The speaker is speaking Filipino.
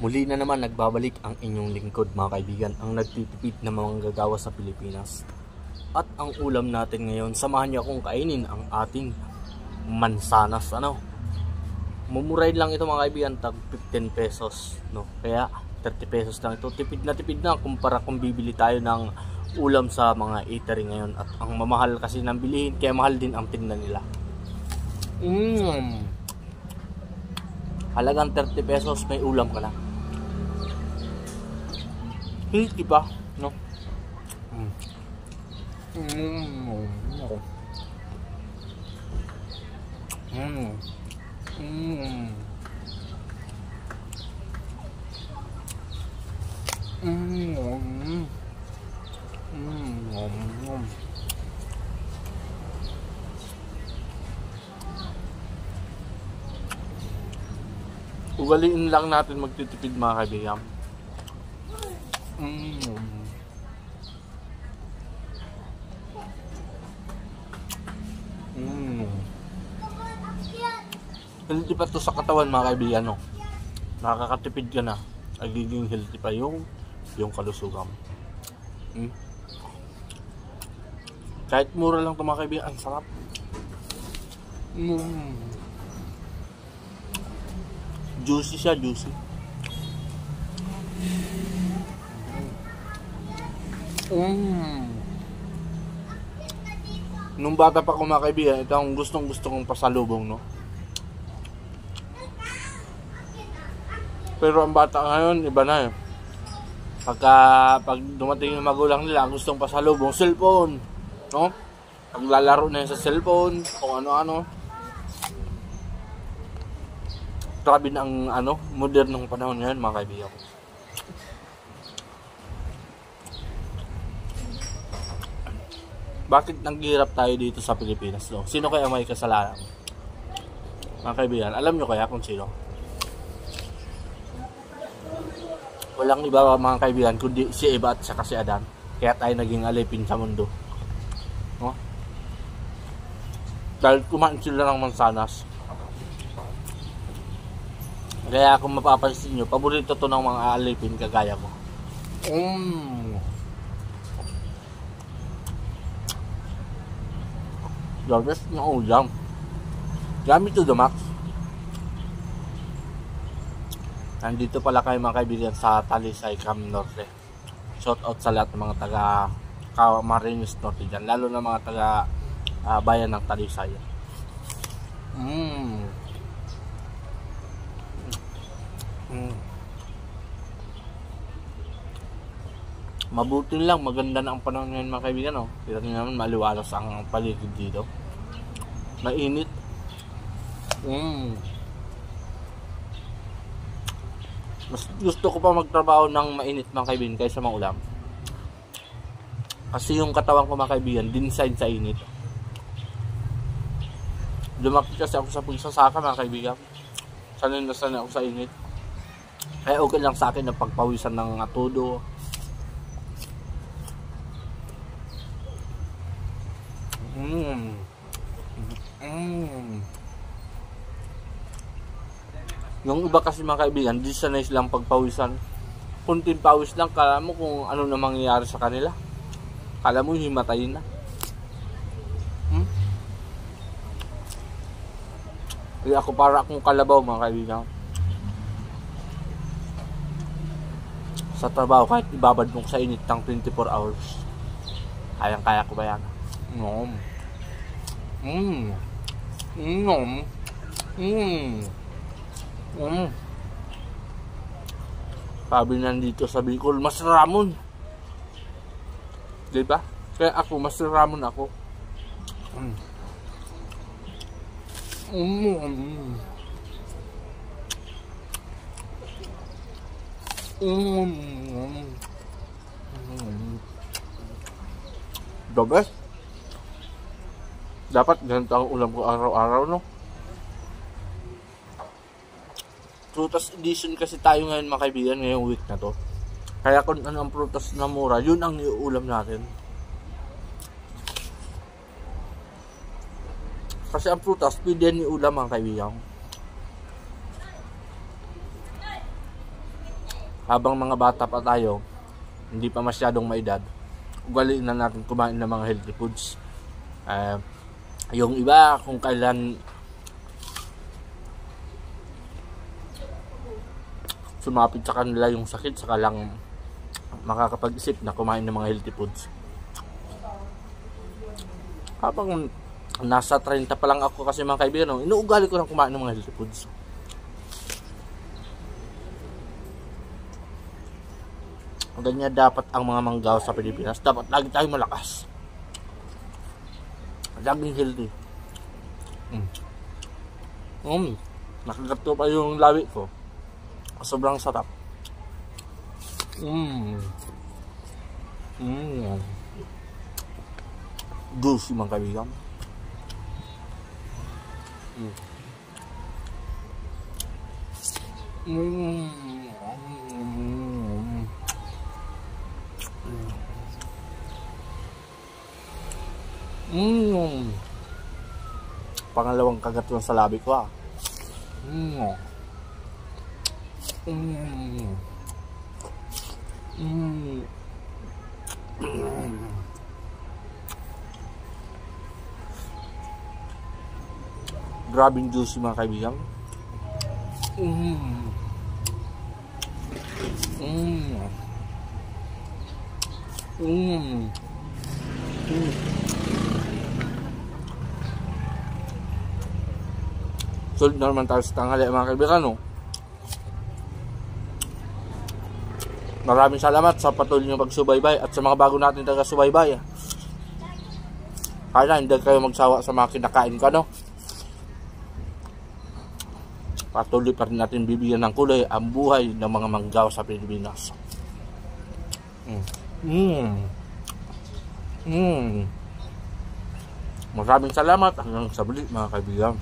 Muli na naman nagbabalik ang inyong lingkod mga kaibigan, ang nagtitipid na manggagawa sa Pilipinas. At ang ulam natin ngayon, samahan niyo akong kainin ang ating mansanas. Mumuray lang ito mga kaibigan, tag 15 pesos, no? Kaya 30 pesos lang ito. Tipid na kumpara kung bibili tayo ng ulam sa mga eatery ngayon. At ang mamahal kasi ng bilihin, kaya mahal din ang tinda nila. Halagang 30 pesos, may ulam ka na. Healthy pa, no? Ugaliin lang natin magtitipid mga kaibigan. Healthy pa to sa katawan mga kaibigan, no? Nakakatipid ka na, agiging healthy pa yung kalusugan. Kahit mura lang to mga kaibigan, ang sarap. Juicy siya, juicy. Nung bata pa ko mga kaibigan, ito ang gustong kong pasalubong, no? Pero ang bata ngayon, iba na eh. Pag dumating yung magulang nila, ang gustong pasalubong, cellphone, no? Paglalaro na yun sa cellphone, kung ano-ano. Grabe na ang modernong panahon ngayon mga kaibigan. Bakit naghihirap tayo dito sa Pilipinas, no? Sino kaya may kasalanan? Mga kaibigan, alam nyo kaya kung sino? Walang iba mga kaibigan kundi si Eva at saka si Adan. Kaya tayo naging alipin sa mundo, no? Dahil kumain sila ng mansanas. Kaya kung mapapansin nyo, paborito to ng mga alipin kagaya ko. The best na ulam. Gamit to the max. Nandito pala kayo mga kaibigan sa Talisay, Cam Norte. Shout out sa lahat ng mga taga Camarines Norte dyan. Lalo na mga taga bayan ng Talisay. Mabuti lang, maganda na ang panahon ngayon mga kaibigan, no? Kita nyo naman, maliwalas ang paligid dito. Mainit. Mas gusto ko pa magtrabaho ng mainit mga kaibigan kaysa maulam. Kasi yung katawan ko mga kaibigan, dinsign sa init. Lumaki kasi ako sa pagsasaka mga kaibigan. Sanay na sanay ako sa init. Kaya okay lang sa akin na pagpawisan ng todo. Yung iba kasi mga kaibigan, di sanay silang pagpawisan. Kunting pawis lang, kala mo kung ano na mangyayari sa kanila. Kala mo himatayin na. Kaya ako para akong kalabaw mga kaibigan. Sa trabaho, kahit ibabad mo sa init ng 24 hours, kayang-kaya ko ba yan? Sabi nandito sa Bicol, mas ramon. Diba? Kaya ako, mas ramon ako. The best. Dapat ganito ang ulam ko araw-araw, no? Prutas edition kasi tayo ngayon mga kaibigan, ngayong week na to. Kaya kung ano ang prutas na mura, yun ang iuulam natin. Kasi ang prutas, pwede yan iulam mga kaibigan. habang mga bata pa tayo, hindi pa masyadong maedad, ugaliin na natin kumain ng mga healthy foods. Yung iba kung kailan sumapit sa kanila yung sakit, saka lang makakapag-isip na kumain ng mga healthy foods. Habang nasa 30 pa lang ako kasi mga kaibigan, inuugali ko ng kumain ng mga healthy foods. Ganyan dapat ang mga manggaw sa Pilipinas. Dapat lagi tayong malakas. Laging healthy. Nakagat ko pa yung lawi ko. Sobrang sarap. Juicy mga kaibigan. Pangalawang kagat lang sa labi ko. Grabing juicy mga kaibigan. Solid na naman tayo sa tanghali mga kaibigan, no? Maraming salamat sa patuloy niyong pagsubaybay at sa mga bago natin taga-subaybay. Kaya hindi kayo magsawa sa mga kinakain ko, no? Patuloy pa rin natin bibigyan ng kulay ang buhay ng mga manggaw sa Pilipinas. Maraming salamat hanggang sa muli mga kaibigan.